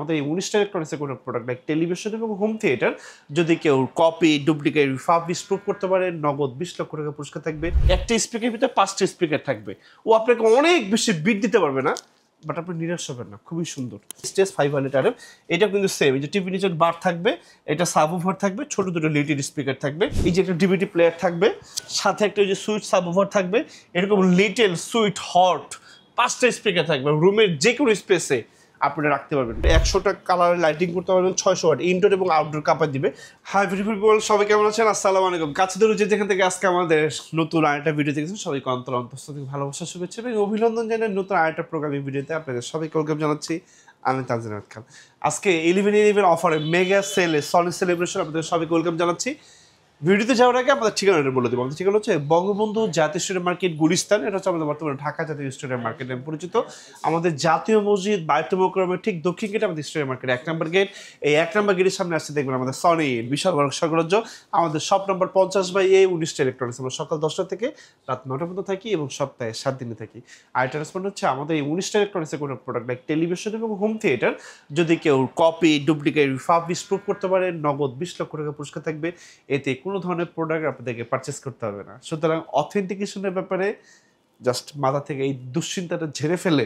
আমাদের এই 19টা ইলেকট্রনিক্সের কোনো প্রোডাক্ট লাইক টেলিভিশন এবং হোম থিয়েটার যদি কেউ কপি ডুপ্লিকেট রিফার্বিশ প্রুভ করতে পারে, নগদ 20 লক্ষ টাকা পুরস্কার থাকবে। একটা স্পিকারের ভিতরে 5টা স্পিকার থাকবে। ও আপনাকে অনেক বেশি বিট দিতে পারবে না, বাট আপনি নিরাশ হবেন না, খুবই সুন্দর। স্টেজ 500 RF, এটা কিন্তু সেম। এই যে টিভি নিচের বার থাকবে, এটা সাবওুফার থাকবে, ছোট দুটো লিটিল স্পিকার থাকবে, এই যে একটা ডিভিডি প্লেয়ার থাকবে, সাথে একটা ওই যে সুইট সাবওুফার থাকবে, এরকম লিটল সুইট হট 5টা স্পিকার থাকবে। রুমের যে কোনো স্পেসে আপনারা রাখতে পারবেন। 100টা কালারের লাইটিং করতে পারবেন, 600 ওয়াট ইনডোর এবং আউটডোর কাপার দিবে। হাই পিপল, সবাই কেমন আছেন? আসসালামু আলাইকুম। কাছে দূরে যেখান থেকে আজকে আমাদের নতুন আরেকটা ভিডিও দেখেছেন, সবাইকে অন্তঃস্থল থেকে ভালোবাসা, শুভেচ্ছা এবং অভিনন্দন জানাই নতুন আরেকটা প্রোগ্রামিং ভিডিওতে আপনাদের সবাইকে ওয়েলকাম জানাচ্ছি। আমি তানজিন আহমেদ খান। আজকে 11/11 অফারে মেগা সেলে সনি সেলিব্রেশন আপনাদের সবাইকে ওয়েলকাম জানাচ্ছি। ভিডিওতে যাওয়ার আগে আমাদের ঠিকানাটা বলে দেবো। আমাদের ঠিকানা হচ্ছে বঙ্গবন্ধু জাতীয় স্টেডিয়াম মার্কেট, গুলিস্তান। এটা হচ্ছে আমাদের বর্তমানে ঢাকা জাতীয় স্টেডিয়াম মার্কেট নামে পরিচিত। আমাদের জাতীয় মসজিদ বায়তুল মোকাররমের ঠিক দক্ষিণ গেটে আমাদের স্টেডিয়াম মার্কেট 1 নম্বর গেট। এই 1 নম্বর গেটের সামনে আসতে দেখবেন আমাদের সনি বিশাল বড় সাগরজ্য। আমাদের শপ নম্বর 50/A 19টা ইলেকট্রনিক্স। আমরা সকাল 10টা থেকে রাত 9টা পর্যন্ত থাকি এবং সপ্তাহে 7 দিনে থাকি। আরেকটা রেসপন্ড হচ্ছে আমাদের এই 19টা ইলেকট্রনিক্সের কোনো প্রোডাক্ট লাইক টেলিভিশন এবং হোম থিয়েটার যদি কেউ কপি ডুপ্লিকেট রিফার্বিশ প্রুভ করতে পারে, নগদ 20 লক্ষ টাকা পুরস্কার থাকবে। এতে কোনো ধরনের প্রোডাক্ট আপনাদেরকে পারচেস করতে হবে না। সুতরাং অথেন্টিকেশনের ব্যাপারে জাস্ট মাথা থেকে এই দুশ্চিন্তাটা ঝেড়ে ফেলে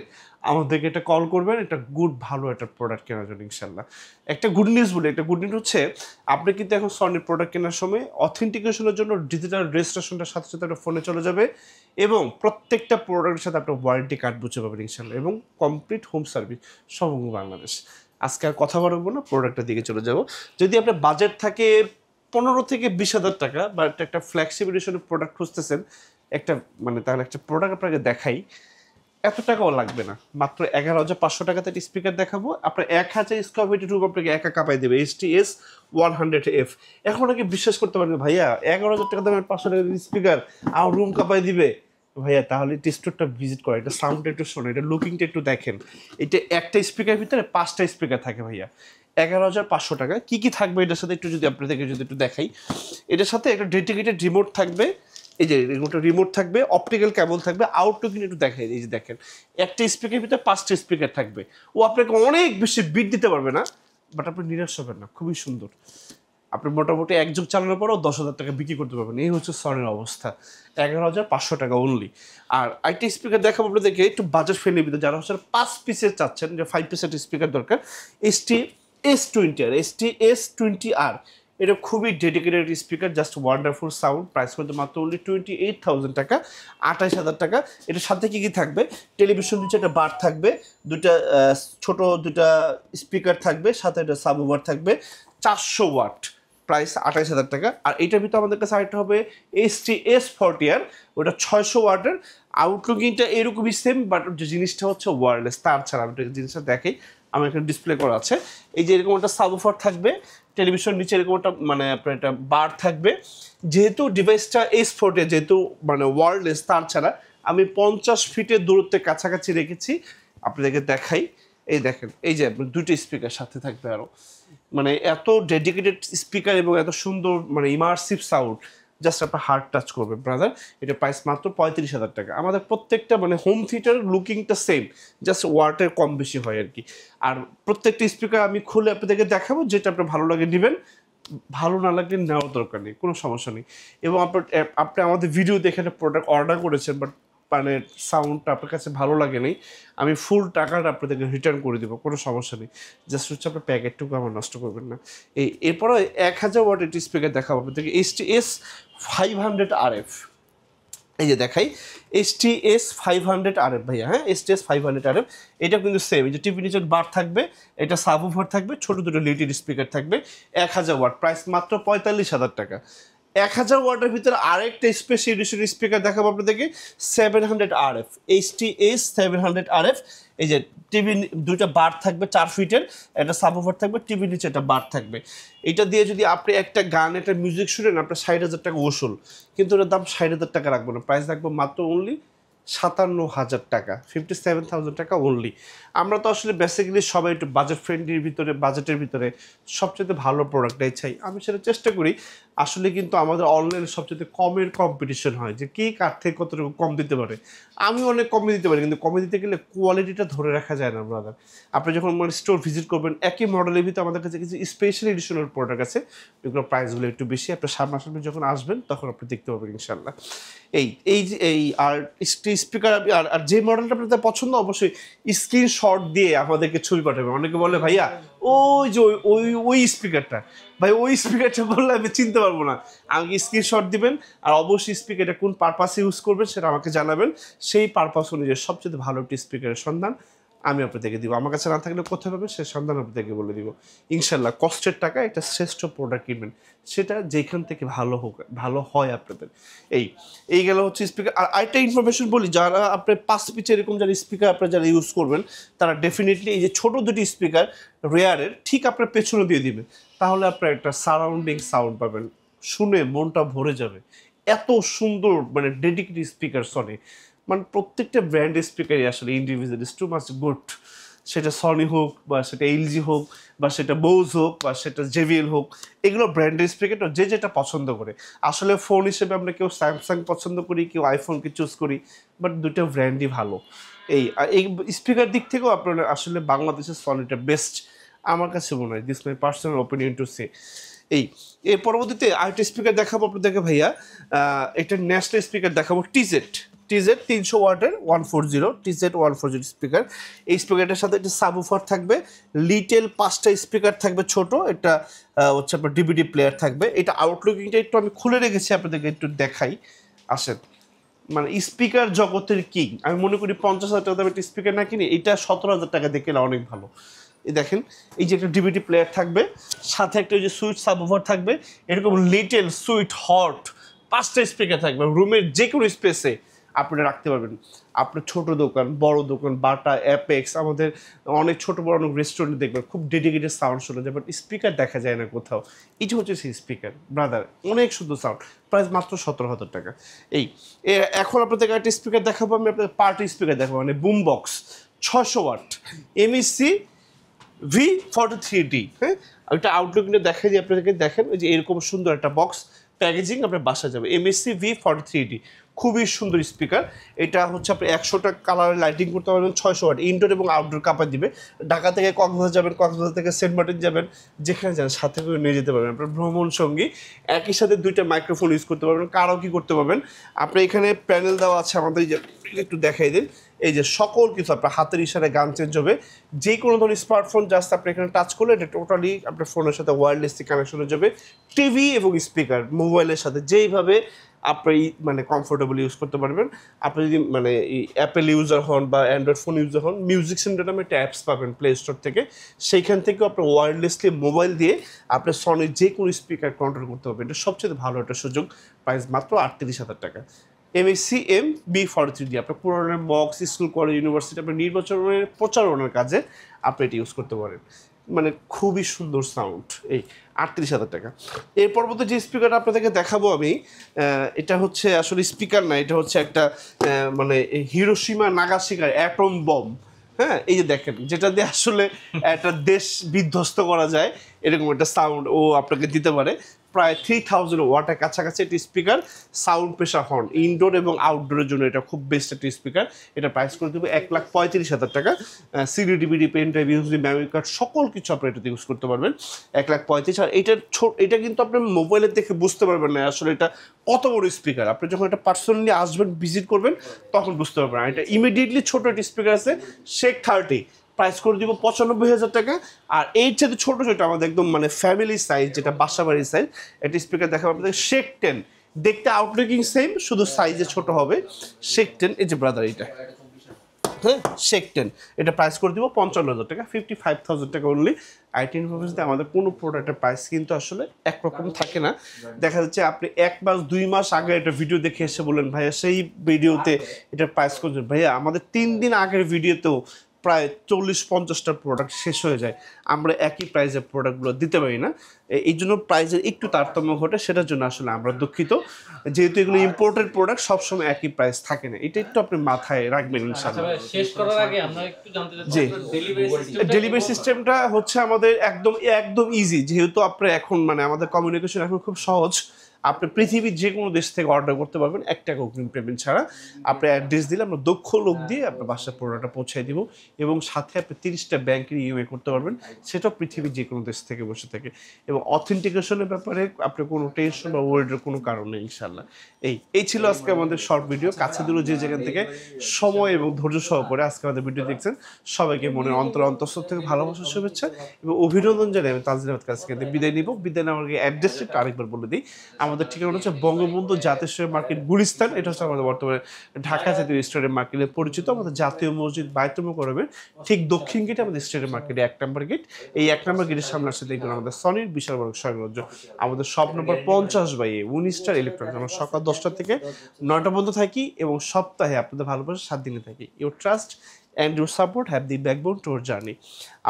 আমাদেরকে একটা কল করবেন, একটা ভালো একটা প্রোডাক্ট কেনার জন্য ইনশাল্লাহ। একটা গুড নিউজ বলি, একটা গুড নিউজ হচ্ছে আপনি কিন্তু এখন সনির প্রোডাক্ট কেনার সময় অথেন্টিকেশনের জন্য ডিজিটাল রেজিস্ট্রেশনটার সাথে সাথে একটা ফোনে চলে যাবে এবং প্রত্যেকটা প্রোডাক্টের সাথে আপনার ওয়ারেন্টি কার্ড বুঝে পাবেন ইনশাল্লাহ, এবং কমপ্লিট হোম সার্ভিস সমগ্র বাংলাদেশ। আজকে আর কথা বলবো না, প্রোডাক্টের দিকে চলে যাব। যদি আপনার বাজেট থাকে 15 থেকে 20,000 টাকা, বা একটা ফ্ল্যাগশিপ এডিশনের প্রোডাক্ট খুঁজতেছেন, একটা তাহলে একটা প্রোডাক্ট আপনাকে দেখাই। এত টাকাও লাগবে না, মাত্র 11,500 টাকাতে একটা স্পিকার দেখাবো। আপনার 1000 স্কোয়ার ফিটের রুম আপনাকে একা কাঁপাই দেবে, HTS 100F। এখন নাকি বিশ্বাস করতে পারবেন ভাইয়া 11,000 টাকা দামের 500 টাকার স্পিকার আমার রুম কাঁপাই দিবে? ভাইয়া তাহলে স্টোরটা ভিজিট করে, এটা সাউন্ডটা একটু শোনো, এটা লুকিংটা একটু দেখেন। এটা একটা স্পিকারের ভিতরে 5টা স্পিকার থাকে ভাইয়া। 11,500 টাকা। কী কী থাকবে এটার সাথে একটু যদি আপনাদেরকে যদি একটু দেখাই। এটার সাথে একটা ডেডিকেটেড রিমোট থাকবে, এই যে রিমোট থাকবে, অপটিক্যাল কেবল থাকবে, আউটলুকিং একটু দেখাই। এই যে দেখেন, একটা স্পিকারের ভিতরে 5টা স্পিকার থাকবে। ও আপনাকে অনেক বেশি বিট দিতে পারবে না, বাট আপনি নিরাশ হবেন না, খুবই সুন্দর। আপনি মোটামুটি 1 যুগ চালানোর পরেও 10,000 টাকা বিক্রি করতে পারবেন। এই হচ্ছে সনির অবস্থা। 11,500 টাকা অনলি। আর আইটি স্পিকার দেখাবো আপনাদেরকে একটু বাজেট ফ্রেন্ডলি ভিতরে, যারা হচ্ছে 5 পিসের চাচ্ছেন, যে 5 পিসের স্পিকার দরকার। ST-S20R, এটা খুবই dedicated speaker, just wonderful sound. Price করতে মাত্র অনলি 28,000 টাকা, 28,000 টাকা। এটার সাথে কী কী থাকবে? টেলিভিশন নিচে একটা বার থাকবে, দুটা স্পিকার থাকবে, সাথে একটা সাবওুফার থাকবে, 400 ওয়াট। প্রাইস 28,000 টাকা। আর এইটার ভিতরে আমাদের কাছে আরেকটা হবে ST-S40R, ওটা 600 ওয়াটের। আউটলুকিংটা এরকমই সেম, বাট যে জিনিসটা হচ্ছে ওয়্যারলেস, তার ছাড়া। আমি জিনিসটা দেখাই, আমার এখানে ডিসপ্লে করা আছে। এই যে এরকম একটা সাবওুফার থাকবে, টেলিভিশন নিচে এরকম একটা আপনার একটা বার থাকবে। যেহেতু ডিভাইসটা S40, যেহেতু ওয়্যারলেস, তার ছাড়া আমি 50 ফিটের দূরত্বের কাছাকাছি রেখেছি, আপনাদেরকে দেখাই। এই দেখেন, এই যে দুটো স্পিকার সাথে থাকবে আরও। এত ডেডিকেটেড স্পিকার এবং এত সুন্দর ইমার্সিভ সাউন্ড, জাস্ট আপনার হার্ট টাচ করবে ব্রাদার। এটা প্রাইস মাত্র 35,000 টাকা। আমাদের প্রত্যেকটা হোম থিয়েটার লুকিংটা সেম, জাস্ট ওয়াটের কম বেশি হয় আর কি। আর প্রত্যেকটা স্পিকার আমি খুলে আপনাদেরকে দেখাবো, যেটা আপনার ভালো লাগে নেবেন, ভালো না লাগলে নেওয়ার দরকার নেই, কোনো সমস্যা নেই। এবং আপনি আমাদের ভিডিও দেখে একটা প্রোডাক্ট অর্ডার করেছেন, বাট সাউন্ডটা আপনার কাছে ভালো লাগে নেই, আমি ফুল টাকাটা আপনাদেরকে রিটার্ন করে দেবো, কোনো সমস্যা নেই। জাস্ট হচ্ছে আপনার প্যাকেটটুকু আমার নষ্ট করবেন না। এরপরে 1000 ওয়াট একটি স্পিকার দেখাবো আপনাদেরকে, ST-S500RF। এই যে দেখাই, ST-S500RF ভাইয়া। হ্যাঁ, ST-S500RF, এটা কিন্তু সেম। এই যে টিভি নিচের বার থাকবে, এটা সাবওুফার থাকবে, ছোট দুটো লিটিল স্পিকার থাকবে, 1000 ওয়াট। প্রাইস মাত্র 45,000 টাকা। 1000 ওয়াটের ভিতরে আরেকটা স্পেশাল এডিশন স্পিকার দেখাবো আপনাদেরকে, 700RF, ST-S700RF। এই যে টিভি দুইটা বার থাকবে 4 ফিটের, একটা সাবওুফার থাকবে, টিভি নিচে একটা বার থাকবে। এটা দিয়ে যদি আপনি একটা গান, একটা মিউজিক শুনেন, আপনার 60,000 টাকা ওসুল, কিন্তু ওটার দাম 60,000 টাকা রাখবো না, প্রাইস রাখবো মাত্র অনলি 57,000 টাকা, 57,000 টাকা অনলি। আমরা তো আসলে বেসিক্যালি সবাই একটু বাজেটের ভিতরে সবচেয়ে ভালো প্রোডাক্টটাই চাই। আমি সেটা চেষ্টা করি। আসলে কিন্তু আমাদের অনলাইনে সবচেয়ে কমের কম্পিটিশন হয় যে কে কার থেকে কতটুকু কম দিতে পারে। আমি অনেক কমে দিতে পারি, কিন্তু কমে দিতে গেলে কোয়ালিটিটা ধরে রাখা যায় না ব্রাদার। আপনি যখন মানে স্টোর ভিজিট করবেন, একই মডেলের ভিতরে আমাদের কাছে কিছু স্পেশাল এডিশনাল প্রোডাক্ট আছে, এগুলোর প্রাইসগুলো একটু বেশি। আপনার সামনাসামনি যখন আসবেন তখন আপনি দেখতে পাবেন ইনশাল্লাহ। আর স্পিকার আর যে মডেলটা আপনাদের পছন্দ, অবশ্যই স্ক্রিনশট দিয়ে আমাদেরকে ছবি পাঠাবেন। অনেকে বলে ভাইয়া ওই যে ওই স্পিকারটা, ভাই ওই স্পিকারটা বললে আমি চিনতে পারবো না। আমাকে স্ক্রিনশট দিবেন, আর অবশ্যই স্পিকারটা কোন পারপাসে ইউজ করবেন সেটা আমাকে জানাবেন। সেই পারপাস অনুযায়ী সবচেয়ে ভালো একটি স্পিকারের সন্ধান আমি আপনাদেরকে দিব। আমার কাছে না থাকলে কোথায় পাবেন সে সন্ধান আপনাদেরকে বলে দিব ইনশাল্লাহ। কষ্টের টাকা একটা শ্রেষ্ঠ প্রোডাক্ট কিনবেন, সেটা যেখান থেকে ভালো হয় আপনাদের। এই গেল হচ্ছে স্পিকার। আর আরেকটা ইনফরমেশন বলি, যারা আপনার 5 পিচের এরকম যারা স্পিকার আপনারা যারা ইউজ করবেন, তারা ডেফিনেটলি এই যে ছোটো দুটি স্পিকার রেয়ারের ঠিক আপনার পেছনে দিয়ে দিবেন, তাহলে আপনার একটা সারাউন্ডিং সাউন্ড পাবেন, শুনে মনটা ভরে যাবে। এত সুন্দর মানে ডেডিকেটেড স্পিকার সনি, মানে প্রত্যেকটা ব্র্যান্ডের স্পিকারই আসলে individual is too much good. সেটা সনি হোক, বা সেটা এলজি হোক, বা সেটা বোজ হোক, বা সেটা জেভিএল হোক, এগুলো ব্র্যান্ডের স্পিকার যে যেটা পছন্দ করে। আসলে ফোন হিসেবে আমরা কেউ স্যামসাং পছন্দ করি, কেউ আইফোনকে চুজ করি, বাট দুটো ব্র্যান্ডই ভালো। এই স্পিকার দিক থেকেও আপনার আসলে বাংলাদেশের সনিটা বেস্ট আমার কাছে মনে হয়। This my personal opinion to say. এর পরবর্তীতে আরেকটা স্পিকার দেখাবো আপনাদেরকে ভাইয়া। এটা ন্যাশনাল স্পিকার দেখাবো, টিজেড 300 ওয়াটের 140 টিজেড 140 স্পিকার। এই স্পিকারটার সাথে একটা সাবউফার থাকবে, লিটেল 5টা স্পিকার থাকবে ছোট, এটা হচ্ছে আপনার ডিভিডি প্লেয়ার থাকবে। এটা আউটলুকিংটা একটু আমি খুলে রেখেছি আপনাদেরকে একটু দেখাই, আসেন। মানে স্পিকার জগতের কিং, আমি মনে করি 50,000 টাকা দামের একটা স্পিকার না কিনে এটা 17,000 টাকা দিয়ে কেনা অনেক ভালো। এই দেখেন, এই যে একটা ডিভিডি প্লেয়ার থাকবে, সাথে একটা ওই যে সুইট সাবউফার থাকবে, এরকম লিটেল সুইট হট 5টা স্পিকার থাকবে। রুমের যে কোনো স্পেসে আপনারা রাখতে পারবেন। আপনার ছোট দোকান, বড় দোকান, বাটা, অ্যাপেক্স, আমাদের অনেক ছোট বড় অনেক রেস্টুরেন্টে দেখবেন খুব ডেডিকেটেড সাউন্ড শোনা যায়, বাট স্পিকার দেখা যায় না কোথাও। এটা হচ্ছে সেই স্পিকার ব্রাদার, অনেক সুন্দর সাউন্ড, প্রাইস মাত্র 17,000 টাকা। এখন আপনাদের একটা স্পিকার দেখাবো আমি, আপনাদের পার্টি স্পিকার দেখাবো, মানে broom box 600 watt MSc V43D। হ্যাঁ, ওইটা আউটলুকিংটা দেখাই দিই আপনাদেরকে। দেখেন ওই যে এরকম সুন্দর একটা বক্স প্যাকেজিং আপনার বাসা যাবে, এমএসসি V43D, খুবই সুন্দর স্পিকার। এটা হচ্ছে আপনি 100টা কালারে লাইটিং করতে পারবেন, 600 ওয়াট, ইনডোর এবং আউটডোর কাপড় দিবে। ঢাকা থেকে কক্সবাজার যাবেন, কক্সবাজার থেকে সেন্ট মার্টিন যাবেন, যেখানে যান সাথে করে নিয়ে যেতে পারবেন আপনার ভ্রমণ সঙ্গী। একই সাথে 2টা মাইক্রোফোন ইউজ করতে পারবেন, কারাওকে করতে পারবেন। আপনি এখানে প্যানেল দেওয়া আছে আমাদের, যে একটু দেখাই দিন, এই যে সকল কিছু আপনার হাতের ইশারায় গান চেঞ্জ হবে। যে কোনো ধরনের স্মার্টফোন জাস্ট আপনি এখানে টাচ করলে এটা টোটালি আপনার ফোনের সাথে ওয়্যারলেসলি কানেকশন হয়ে যাবে। টিভি এবং স্পিকার মোবাইলের সাথে যেইভাবে আপনি মানে কমফোর্টেবল ইউজ করতে পারবেন। আপনি যদি মানে অ্যাপেল ইউজার হন বা অ্যান্ড্রয়েড ফোন ইউজার হন, মিউজিক সেন্টার নামে একটা অ্যাপস পাবেন প্লে স্টোর থেকে, সেইখান থেকেও আপনি ওয়্যারলেসলি মোবাইল দিয়ে আপনার সনির যে কোনো স্পিকার কন্ট্রোল করতে পারবেন। এটা সবচেয়ে ভালো একটা সুযোগ, প্রাইস মাত্র 38,000 টাকা। এমএসসি V43D, আপনার পুরোনো বক্স, স্কুল, কলেজ, ইউনিভার্সিটি, আপনার নির্বাচনের প্রচারণার কাজে আপনি এটা ইউজ করতে পারেন। মানে খুবই সুন্দর সাউন্ড। 38,000 টাকা। এর পরবর্তী যে স্পিকারটা আপনাদেরকে দেখাবো আমি, এটা হচ্ছে আসলে স্পিকার না, এটা হচ্ছে একটা মানে হিরোশিমা নাগাসাকির অ্যাটম বম। হ্যাঁ, এই যে দেখেন, যেটা দিয়ে আসলে একটা দেশ বিধ্বস্ত করা যায়, এরকম একটা সাউন্ড ও আপনাকে দিতে পারে। প্রায় 3000 ওয়াটের কাছাকাছি একটি speaker, sound pressure horn, indoor এবং আউটডোরের জন্য এটা খুব বেস্ট একটি স্পিকার। এটা প্রাইস করে দেবে 1,35,000 টাকা। CD, DVD, pen drive, USB, memory card সকল কিছু আপনি এটাতে ইউজ করতে পারবেন। 1,35,000। আর এটা কিন্তু আপনি মোবাইলে দেখে বুঝতে পারবেন না আসলে এটা কত বড় স্পিকার। আপনি যখন এটা পার্সোনালি আসবেন, ভিজিট করবেন, তখন বুঝতে পারবেন। আর এটা ইমিডিয়েটলি ছোটো একটি স্পিকার আছে, শেক 30, প্রাইস করে দিব 95,000 টাকা। আর এর সাথে ছোটো ছোটো আমাদের একদম মানে ফ্যামিলি সাইজ, যেটা বাসা বাড়ির সাইজ, একটা স্পিকার দেখাবো আপনাদের, শেক 10। দেখতে আউটলুকিং সেম, শুধু সাইজে ছোট হবে। শেক 10, এই যে ব্রাদার এটা, হ্যাঁ শেক 10, এটা প্রাইস করে দিব 55,000 টাকা, 55,000 টাকা অনলি। আইটি ইনফরমেশনে আমাদের কোনো প্রোডাক্টের প্রাইস কিন্তু আসলে একরকম থাকে না। দেখা যাচ্ছে আপনি 1 মাস 2 মাস আগে একটা ভিডিও দেখে এসে বললেন ভাইয়া সেই ভিডিওতে এটার প্রাইস করছেন, ভাইয়া আমাদের 3 দিন আগের ভিডিওতেও প্রায় 40-50টা প্রোডাক্ট শেষ হয়ে যায়, আমরা একই প্রাইসের প্রোডাক্টগুলো দিতে পারি না। এই জন্য প্রাইসের একটু তারতম্য ঘটে, সেটার জন্য আসলে আমরা দুঃখিত। যেহেতু এগুলো ইম্পোর্টেড প্রোডাক্ট, সবসময় একই প্রাইস থাকে না, এটা একটু আপনি মাথায় রাখবেন ইনশাআল্লাহ। শেষ করার আগে আমরা একটু জানতে জি, চাচ্ছি ডেলিভারি সিস্টেমটা হচ্ছে আমাদের একদম ইজি, যেহেতু আপনি এখন মানে আমাদের কমিউনিকেশন এখন খুব সহজ। আপনি পৃথিবীর যে কোনো দেশ থেকে অর্ডার করতে পারবেন 1 টাকা অগ্রিম পেমেন্ট ছাড়া। আপনি অ্যাড্রেস দিলে আমরা দক্ষ লোক দিয়ে আপনার বাসায় প্রোডাক্টটা পৌঁছায় দিব, এবং সাথে আপনি 30টা ব্যাংকের ইএমআই করতে পারবেন, সেটাও পৃথিবীর যে কোনো দেশ থেকে বসে থাকে। এবং অথেন্টিকেশনের ব্যাপারে আপনার কোনো টেনশন বা ওয়ারিডের কোনো কারণ নেই ইনশাআল্লাহ। এই ছিল আজকে আমাদের শর্ট ভিডিও। কাছে দূরে যে জায়গা থেকে সময় এবং ধৈর্য সহকারে আজকে আমাদের ভিডিও দেখছেন, সবাইকে মনের অন্তঃস্থল থেকে ভালোবাসার শুভেচ্ছা এবং অভিনন্দন জানিয়ে আমি তানজিল আহমেদ কাছ থেকে বিদায় নিব। বিদায় নেওয়ার আগে অ্যাড্রেসটা আরেকবার বলে দিই। আমাদের ঠিকানা হচ্ছে বঙ্গবন্ধু জাতীয় মার্কেট গুলিস্তান, এটা হচ্ছে আমাদের বর্তমানে ঢাকা জাতীয় স্টেডিয়াম মার্কেটে পরিচিত। আমাদের জাতীয় মসজিদ বায়তুল মোকাররমের ঠিক দক্ষিণ গেটে আমাদের স্টেডিয়াম মার্কেটে 1 নম্বর গেট। এই 1 নম্বর গেটের সামনে আসলে দেখবেন আমাদের সনির বিশাল বড় সাম্রাজ্য। আমাদের শপ নম্বর 50/19 স্টার ইলেকট্রনিক্স। আমরা সকাল 10টা থেকে 9টা পর্যন্ত থাকি এবং সপ্তাহে আপনাদের ভালোবাসা 7 দিনে থাকি। Your trust and your support have the backbone to our journey.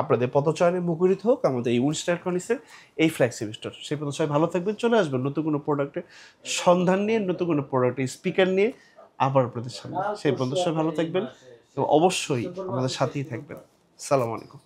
আপনাদের পদচারণে মুখরিত হোক আমাদের এই উইনস্টার ইলেকট্রনিক্সের এই ফ্ল্যাগশিপ স্টোর। সেই পর্যন্ত সবাই ভালো থাকবেন, চলে আসবেন নতুন কোনো প্রোডাক্টের সন্ধান নিয়ে, নতুন কোনো প্রোডাক্টের স্পিকার নিয়ে আবার আপনাদের সামনে। সেই পর্যন্ত সবাই ভালো থাকবেন এবং অবশ্যই আমাদের সাথেই থাকবেন। আসসালামু আলাইকুম।